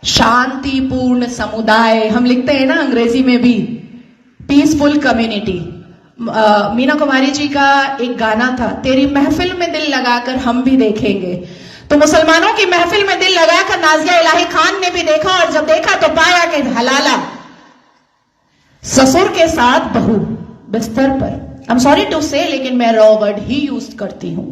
शांतिपूर्ण समुदाय हम लिखते हैं ना अंग्रेजी में भी, पीसफुल कम्युनिटी। मीना कुमारी जी का एक गाना था, तेरी महफिल में दिल लगाकर हम भी देखेंगे। तो मुसलमानों की महफिल में दिल लगाकर नाजिया इलाही खान ने भी देखा, और जब देखा तो पाया कि हलाला ससुर के साथ बहू बिस्तर पर, आई एम सॉरी टू से, लेकिन मैं रॉ वर्ड ही यूज करती हूं।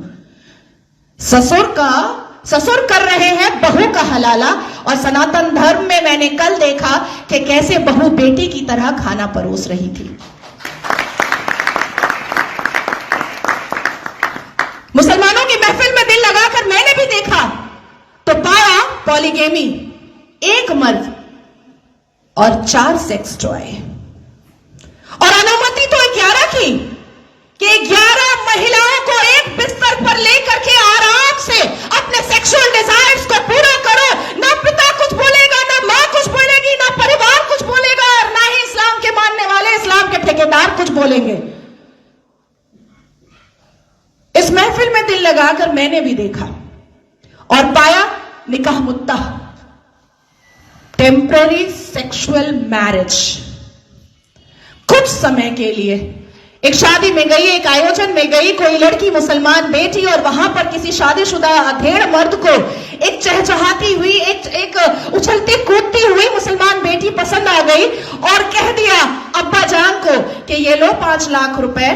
ससुर कर रहे हैं बहू का हलाला, और सनातन धर्म में मैंने कल देखा कि कैसे बहू बेटी की तरह खाना परोस रही थी। मुसलमानों की महफिल में दिल लगाकर मैंने भी देखा तो पाया पॉलीगेमी, एक मर्द और 4 सेक्स टॉय, और अनुमति तो 11 की, कि 11 महिलाओं को एक बिस्तर पर लेकर के आराम से अपने सेक्सुअल डिजायर्स को पूरा करो। ना पिता कुछ बोलेगा, ना मां कुछ बोलेगी, ना परिवार कुछ बोलेगा, और ना ही इस्लाम के मानने वाले, इस्लाम के ठेकेदार कुछ बोलेंगे। इस महफिल में दिल लगाकर मैंने भी देखा और पाया निकाह मुत्ता, टेम्पररी सेक्सुअल मैरिज। कुछ समय के लिए एक शादी में गई, एक आयोजन में गई, कोई लड़की मुसलमान बेटी, और वहां पर किसी शादीशुदा अधेड़ मर्द को एक चहचहाती हुई, एक उछलती कूदती हुई मुसलमान बेटी पसंद आ गई, और कह दिया अब्बा जान को कि ये लो 5 लाख रुपए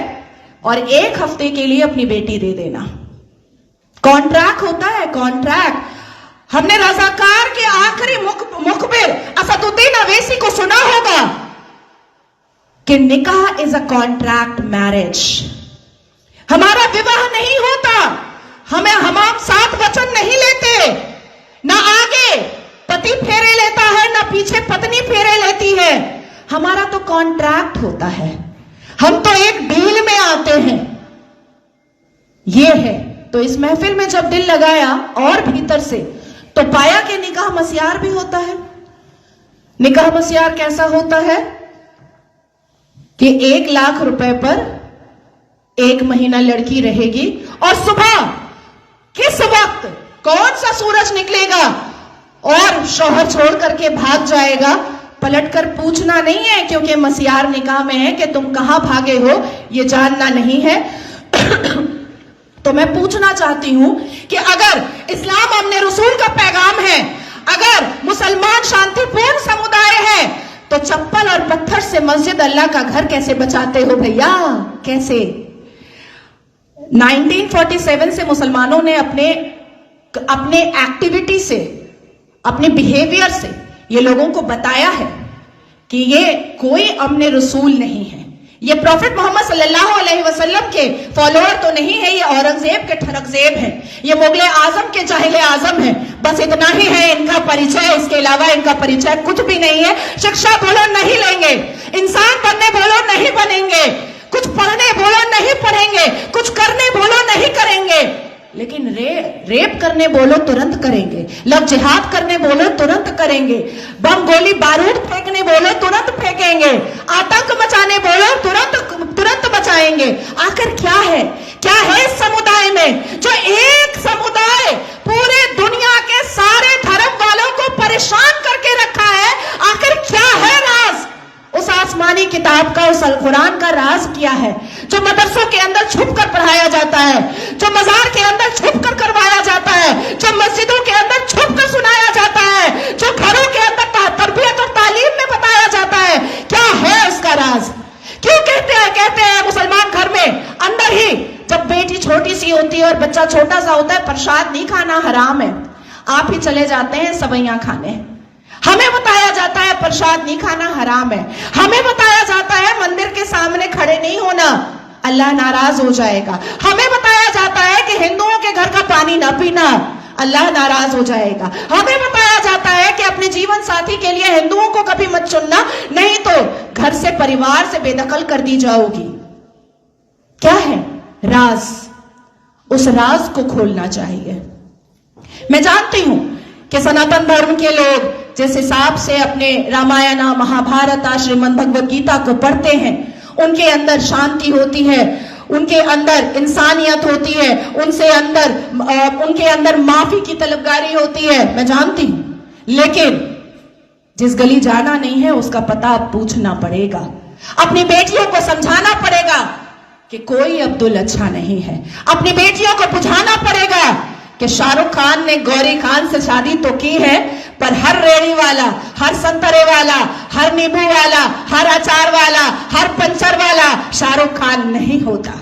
और 1 हफ्ते के लिए अपनी बेटी दे देना। कॉन्ट्रैक्ट होता है, कॉन्ट्रैक्ट। हमने रजाकार के आखिरी मुखबिर असदुद्दीन अवैसी को सुना होगा कि निकाह इज अ कॉन्ट्रैक्ट मैरिज। हमारा विवाह नहीं होता, हम 7 वचन नहीं लेते, ना आगे पति फेरे लेता है, ना पीछे पत्नी फेरे लेती है। हमारा तो कॉन्ट्रैक्ट होता है, हम तो एक डील में आते हैं। ये है। तो इस महफिल में जब दिल लगाया और भीतर से, तो पाया कि निकाह मस्यार भी होता है। निकाह मस्यार कैसा होता है कि 1 लाख रुपए पर 1 महीना लड़की रहेगी, और सुबह किस वक्त कौन सा सूरज निकलेगा और शौहर छोड़ करके भाग जाएगा, पलटकर पूछना नहीं है, क्योंकि मस्यार निकाह में है कि तुम कहां भागे हो ये जानना नहीं है। तो मैं पूछना चाहती हूं कि अगर इस्लाम हमने रसूल का पैगाम है, अगर मुसलमान शांतिपूर्ण समुदाय है, तो चप्पल और पत्थर से मस्जिद अल्लाह का घर कैसे बचाते हो भैया? कैसे? 1947 से मुसलमानों ने अपने एक्टिविटी से, अपने बिहेवियर से ये लोगों को बताया है कि ये कोई अमने रसूल नहीं है, ये प्रॉफिट मोहम्मद सल्लल्लाहु अलैहि वसल्लम के फॉलोअर तो नहीं है, ये औरंगजेब के ठरकजेब है, ये मुगले आजम के जाहिले आजम है। बस इतना ही है इनका परिचय, इसके अलावा इनका परिचय कुछ भी नहीं है। शिक्षा बोलो नहीं लेंगे, इंसान बनने बोलो नहीं बनेंगे, कुछ पढ़ने बोलो नहीं पढ़ेंगे, कुछ करने बोलो नहीं करेंगे, लेकिन रेप करने बोलो तुरंत करेंगे, लव जिहाद करने बोलो तुरंत करेंगे, बम गोली बारूद फेंकने बोलो तुरंत फेंकेंगे, आतंक मचाने बोलो तुरंत मचाएंगे। आखिर क्या है इस समुदाय में, जो एक समुदाय पूरे दुनिया के सारे धर्म वालों को परेशान करके रखा है? आखिर क्या है राज उस आसमानी किताब का, उस कुरान का राज क्या है, जो मदरसों के अंदर छुप कर पढ़ाया जाता है, जो मजार के अंदर छुप कर करवाया जाता है, जो मस्जिदों के अंदर छुप कर सुनाया जाता है, जो घरों के अंदर तरबियत और तालीम में बताया जाता है? क्या है उसका राज? क्यों कहते हैं मुसलमान घर में अंदर ही, जब बेटी छोटी सी होती है और बच्चा छोटा सा होता है, प्रसाद नहीं खाना हराम है, आप ही चले जाते हैं सवैयां खाने। हमें बताया जाता है प्रसाद नहीं खाना हराम है, हमें बताया जाता है मंदिर के सामने खड़े नहीं होना, अल्लाह नाराज हो जाएगा, हमें बताया जाता है कि हिंदुओं के घर का पानी ना पीना, अल्लाह नाराज हो जाएगा, हमें बताया जाता है कि अपने जीवन साथी के लिए हिंदुओं को कभी मत चुनना, नहीं तो घर से, परिवार से बेदखल कर दी जाओगी। क्या है राज? उस राज को खोलना चाहिए। मैं जानती हूं कि सनातन धर्म के लोग जिस हिसाब से अपने रामायण, महाभारत, श्रीमद् भगवत गीता को पढ़ते हैं, उनके अंदर शांति होती है, उनके अंदर इंसानियत होती है, उनके अंदर माफी की तलबगारी होती है, मैं जानती हूं। लेकिन जिस गली जाना नहीं है उसका पता अब पूछना पड़ेगा। अपनी बेटियों को समझाना पड़ेगा कि कोई अब्दुल अच्छा नहीं है। अपनी बेटियों को बुझाना पड़ेगा कि शाहरुख खान ने गौरी खान से शादी तो की है, पर हर रेड़ी वाला, हर संतरे वाला, हर नींबू वाला, हर अचार वाला, हर पंचर वाला शाहरुख खान नहीं होता।